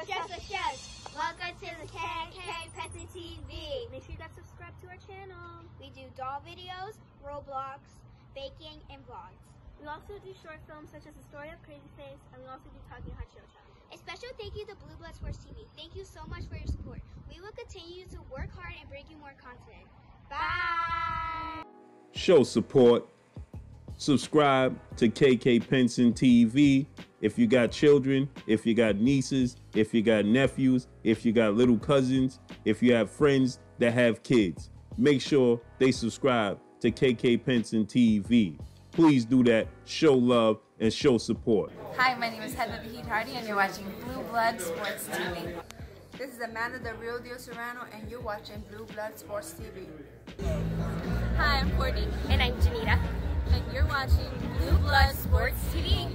Yes. Welcome to the KK Petsy TV. Make sure you guys subscribe to our channel. We do doll videos, Roblox, baking, and vlogs. We also do short films such as The Story of Crazy Face, and we also do Talking Hot Show Challenge. A special thank you to Blue Blood Sports TV. Thank you so much for your support. We will continue to work hard and bring you more content. Bye. Show support. Subscribe to KK Penson TV. If you got children, if you got nieces, if you got nephews, if you got little cousins, if you have friends that have kids, make sure they subscribe to KK Penson TV. Please do that. Show love and show support. Hi, my name is Heather the Heat Hardy, and you're watching Blue Blood Sports TV. This is Amanda the Real Deal Serrano, and you're watching Blue Blood Sports TV. Hi, I'm Courtney. And I'm Janita. And you're watching Blue Blood Sports TV.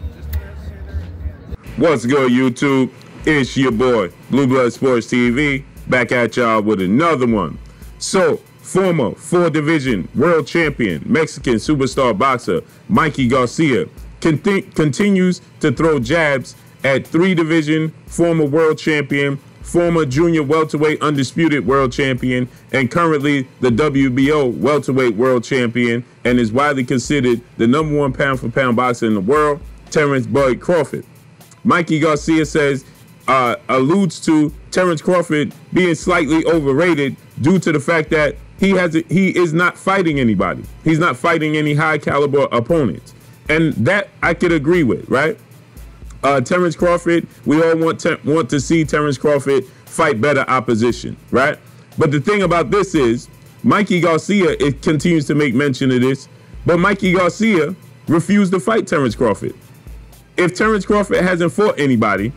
What's good, YouTube? It's your boy, Blue Blood Sports TV, back at y'all with another one. So, former 4-division world champion, Mexican superstar boxer Mikey Garcia continues to throw jabs at 3-division former world champion, former junior welterweight undisputed world champion, and currently the WBO welterweight world champion, and is widely considered the #1 pound-for-pound boxer in the world, Terence Crawford. Mikey Garcia alludes to Terence Crawford being slightly overrated due to the fact that he is not fighting anybody. He's not fighting any high caliber opponents. And that I could agree with, right? Terence Crawford, we all want to see Terence Crawford fight better opposition, right? But the thing about this is, Mikey Garcia, it continues to make mention of this, but Mikey Garcia refused to fight Terence Crawford. If Terence Crawford hasn't fought anybody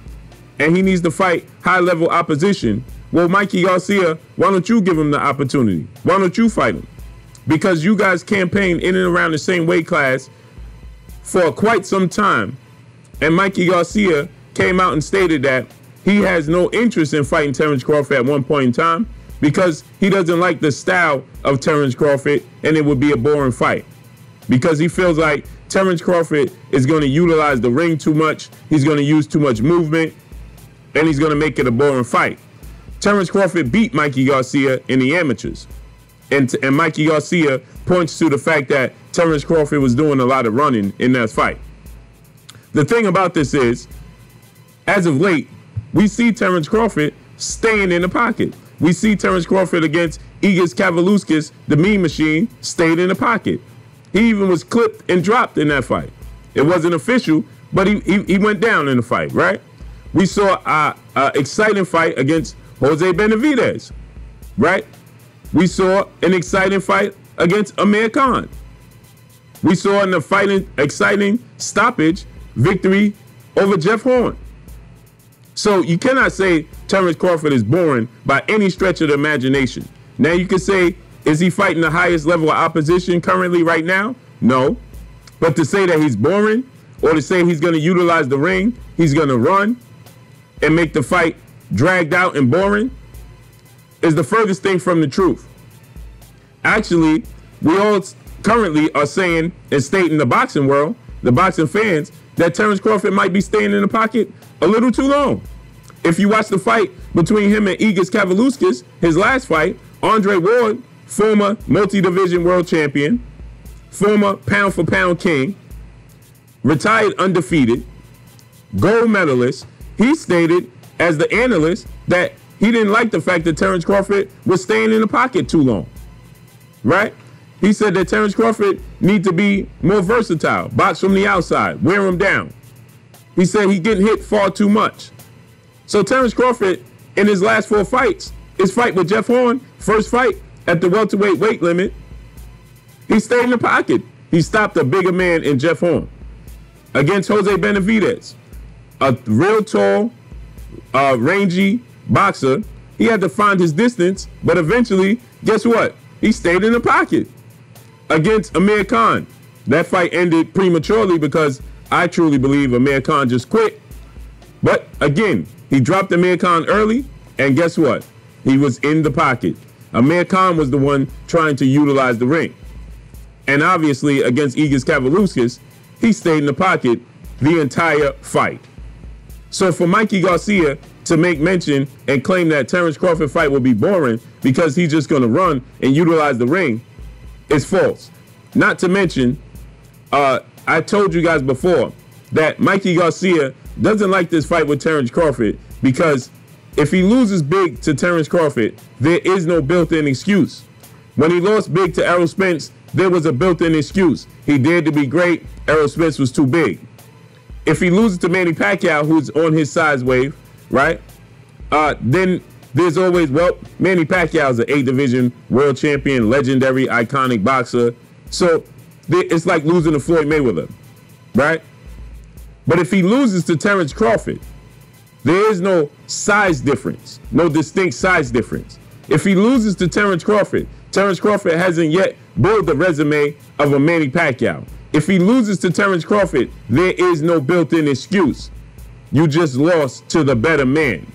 and he needs to fight high-level opposition, well, Mikey Garcia, why don't you give him the opportunity? Why don't you fight him? Because you guys campaigned in and around the same weight class for quite some time, and Mikey Garcia came out and stated that he has no interest in fighting Terence Crawford at one point in time because he doesn't like the style of Terence Crawford, and it would be a boring fight. Because he feels like Terence Crawford is going to utilize the ring too much, he's going to use too much movement, and he's going to make it a boring fight. Terence Crawford beat Mikey Garcia in the amateurs. And Mikey Garcia points to the fact that Terence Crawford was doing a lot of running in that fight. The thing about this is, as of late, we see Terence Crawford staying in the pocket. We see Terence Crawford against Igis Kavaluskas, the Mean Machine, stayed in the pocket. He even was clipped and dropped in that fight. It wasn't official, but he went down in the fight, right? We saw an exciting fight against Jose Benavidez, right? We saw an exciting fight against Amir Khan. We saw an exciting stoppage victory over Jeff Horn. So you cannot say Terence Crawford is boring by any stretch of the imagination. Now you can say, is he fighting the highest level of opposition currently right now? No. But to say that he's boring, or to say he's going to utilize the ring, he's going to run and make the fight dragged out and boring, is the furthest thing from the truth. Actually, we all currently are saying and stating the boxing world, the boxing fans, that Terence Crawford might be staying in the pocket a little too long. If you watch the fight between him and Igis Kavaluskas, his last fight, Andre Ward, former multi-division world champion, former pound-for-pound king, retired undefeated, gold medalist, he stated as the analyst that he didn't like the fact that Terence Crawford was staying in the pocket too long, right? He said that Terence Crawford needs to be more versatile, box from the outside, wear him down. He said he's getting hit far too much. So Terence Crawford, in his last 4 fights, his fight with Jeff Horn, first fight at the welterweight weight limit, he stayed in the pocket. He stopped a bigger man in Jeff Horn. Against Jose Benavidez, a real tall, rangy boxer, he had to find his distance, but eventually, guess what? He stayed in the pocket. Against Amir Khan, that fight ended prematurely because I truly believe Amir Khan just quit. But again, he dropped Amir Khan early, and guess what? He was in the pocket. Amir Khan was the one trying to utilize the ring. And obviously, against Igis Kavaluskas, he stayed in the pocket the entire fight. So for Mikey Garcia, to make mention and claim that Terence Crawford fight will be boring because he's just going to run and utilize the ring is false. Not to mention, I told you guys before that Mikey Garcia doesn't like this fight with Terence Crawford because if he loses big to Terence Crawford, there is no built-in excuse. When he lost big to Errol Spence, there was a built-in excuse. He dared to be great. Errol Spence was too big. If he loses to Manny Pacquiao, who's on his size wave, right? Then there's always, well, Manny Pacquiao is an 8 division world champion, legendary, iconic boxer. So it's like losing to Floyd Mayweather, right? But if he loses to Terence Crawford, there is no size difference, no distinct size difference. If he loses to Terence Crawford hasn't yet built the resume of a Manny Pacquiao. If he loses to Terence Crawford, there is no built-in excuse. You just lost to the better man.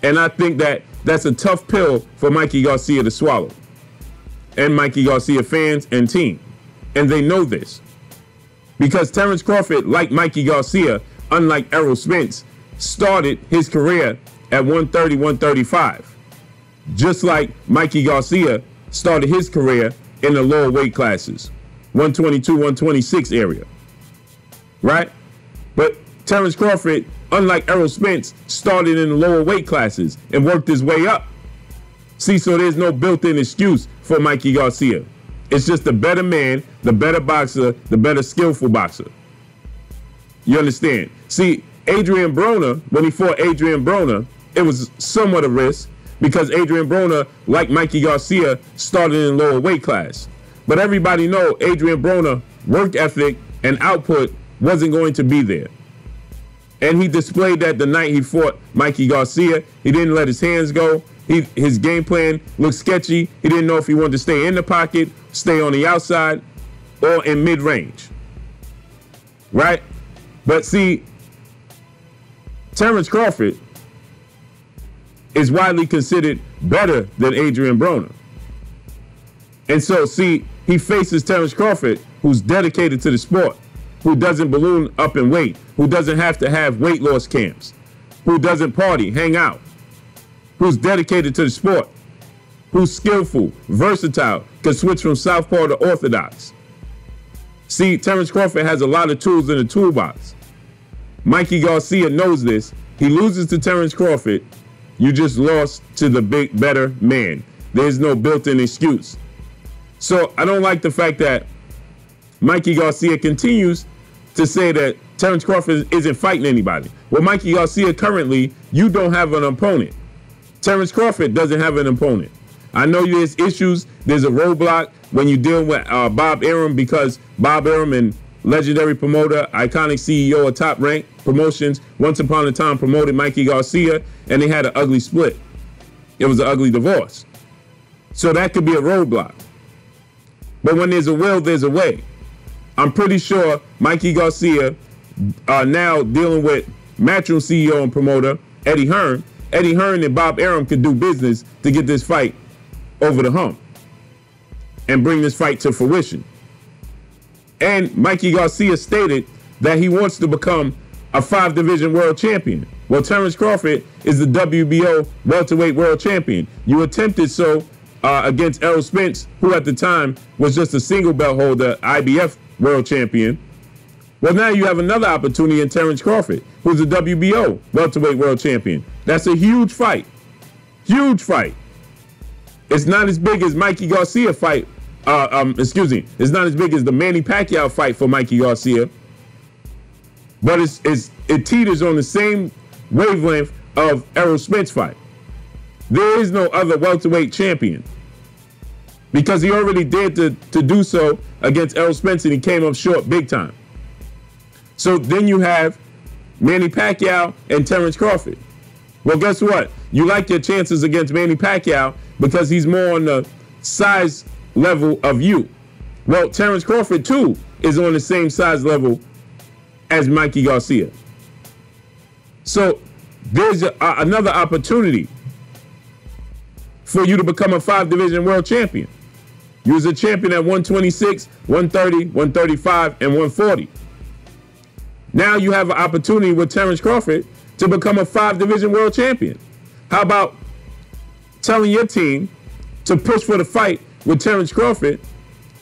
And I think that that's a tough pill for Mikey Garcia to swallow. And Mikey Garcia fans and team. And they know this. Because Terence Crawford, like Mikey Garcia, unlike Errol Spence, started his career at 130, 135. Just like Mikey Garcia started his career in the lower weight classes, 122, 126 area. Right? But Terence Crawford, unlike Errol Spence, started in the lower weight classes and worked his way up. See, so there's no built-in excuse for Mikey Garcia. It's just the better man, the better boxer, the better skillful boxer. You understand? See, Adrian Broner, when he fought Adrian Broner, it was somewhat a risk because Adrian Broner, like Mikey Garcia, started in lower weight class. But everybody know Adrian Broner work ethic and output wasn't going to be there. And he displayed that the night he fought Mikey Garcia. He didn't let his hands go. His game plan looked sketchy. He didn't know if he wanted to stay in the pocket, stay on the outside, or in mid-range. Right? But see, Terence Crawford is widely considered better than Adrian Broner. And so, see, he faces Terence Crawford, who's dedicated to the sport, who doesn't balloon up in weight, who doesn't have to have weight loss camps, who doesn't party, hang out, who's dedicated to the sport, who's skillful, versatile, can switch from southpaw to orthodox. See, Terence Crawford has a lot of tools in the toolbox. Mikey Garcia knows this. He loses to Terence Crawford. You just lost to the big, better man. There's no built-in excuse. So I don't like the fact that Mikey Garcia continues to say that Terence Crawford isn't fighting anybody. Well, Mikey Garcia, currently, you don't have an opponent. Terence Crawford doesn't have an opponent. I know there's issues. There's a roadblock when you deal with Bob Arum, because Bob Arum, and legendary promoter, iconic CEO of Top Rank Promotions, once upon a time promoted Mikey Garcia, and they had an ugly split. It was an ugly divorce. So that could be a roadblock. But when there's a will, there's a way. I'm pretty sure Mikey Garcia, now dealing with Matchroom CEO and promoter Eddie Hearn and Bob Arum could do business to get this fight over the hump and bring this fight to fruition. And Mikey Garcia stated that he wants to become a 5-division world champion. Well, Terence Crawford is the WBO welterweight world champion. You attempted so against Errol Spence, who at the time was just a single belt holder, IBF world champion. Well, now you have another opportunity in Terence Crawford, who's a WBO welterweight world champion. That's a huge fight. Huge fight. It's not as big as Mikey Garcia fight. It's not as big as the Manny Pacquiao fight for Mikey Garcia. But it teeters on the same wavelength of Errol Spence fight. There is no other welterweight champion, because he already dared to do so against Errol Spence and he came up short big time. So then you have Manny Pacquiao and Terence Crawford. Well, guess what? You like your chances against Manny Pacquiao because he's more on the size level of you. Well, Terence Crawford, too, is on the same size level as Mikey Garcia. So there's another opportunity for you to become a 5-division world champion. You was a champion at 126, 130, 135, and 140. Now you have an opportunity with Terence Crawford to become a 5-division world champion? How about telling your team to push for the fight with Terence Crawford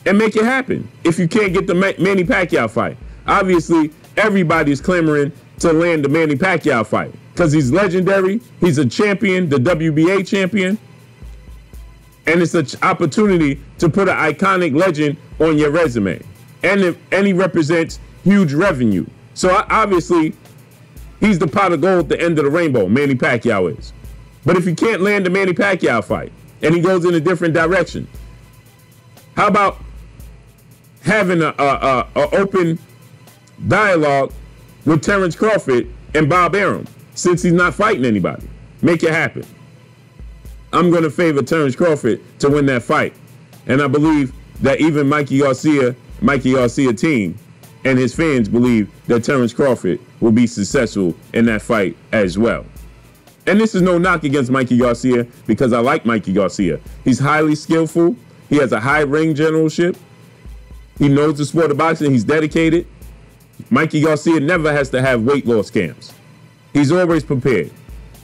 and make it happen if you can't get the Manny Pacquiao fight? Obviously, everybody's clamoring to land the Manny Pacquiao fight because he's legendary. He's a champion, the WBA champion. And it's an opportunity to put an iconic legend on your resume. And he represents huge revenue. So obviously, he's the pot of gold at the end of the rainbow, Manny Pacquiao is. But if you can't land the Manny Pacquiao fight and he goes in a different direction, how about having an open dialogue with Terence Crawford and Bob Arum, since he's not fighting anybody? Make it happen. I'm going to favor Terence Crawford to win that fight. And I believe that even Mikey Garcia team and his fans believe that Terence Crawford will be successful in that fight as well. And this is no knock against Mikey Garcia, because I like Mikey Garcia. He's highly skillful. He has a high ring generalship. He knows the sport of boxing. He's dedicated. Mikey Garcia never has to have weight loss camps. He's always prepared.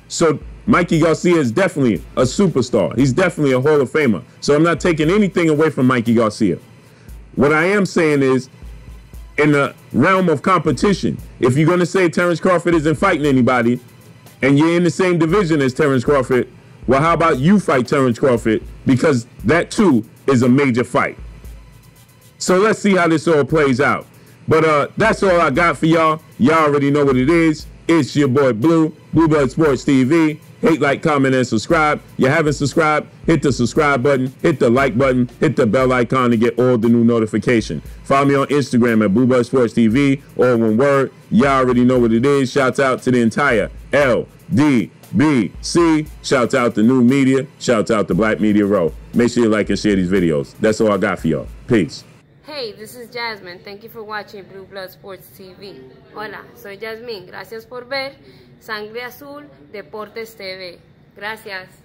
So Mikey Garcia is definitely a superstar. He's definitely a Hall of Famer. So I'm not taking anything away from Mikey Garcia. What I am saying is, in the realm of competition, if you're going to say Terence Crawford isn't fighting anybody and you're in the same division as Terence Crawford, well, how about you fight Terence Crawford? Because that, too, is a major fight. So let's see how this all plays out. But that's all I got for y'all. Y'all already know what it is. It's your boy Blue, Blue Blood Sports TV. Hate, like, comment, and subscribe. You haven't subscribed? Hit the subscribe button, hit the like button, hit the bell icon to get all the new notification. Follow me on Instagram at Blue Blood Sports TV, all one word. Y'all already know what it is. Shouts out to the entire LDBC. Shouts out to New Media. Shouts out to Black Media Row. Make sure you like and share these videos. That's all I got for y'all. Peace. Hey, this is Jasmine. Thank you for watching Blue Blood Sports TV. Hola, soy Jasmine. Gracias por ver Sangre Azul Deportes TV. Gracias.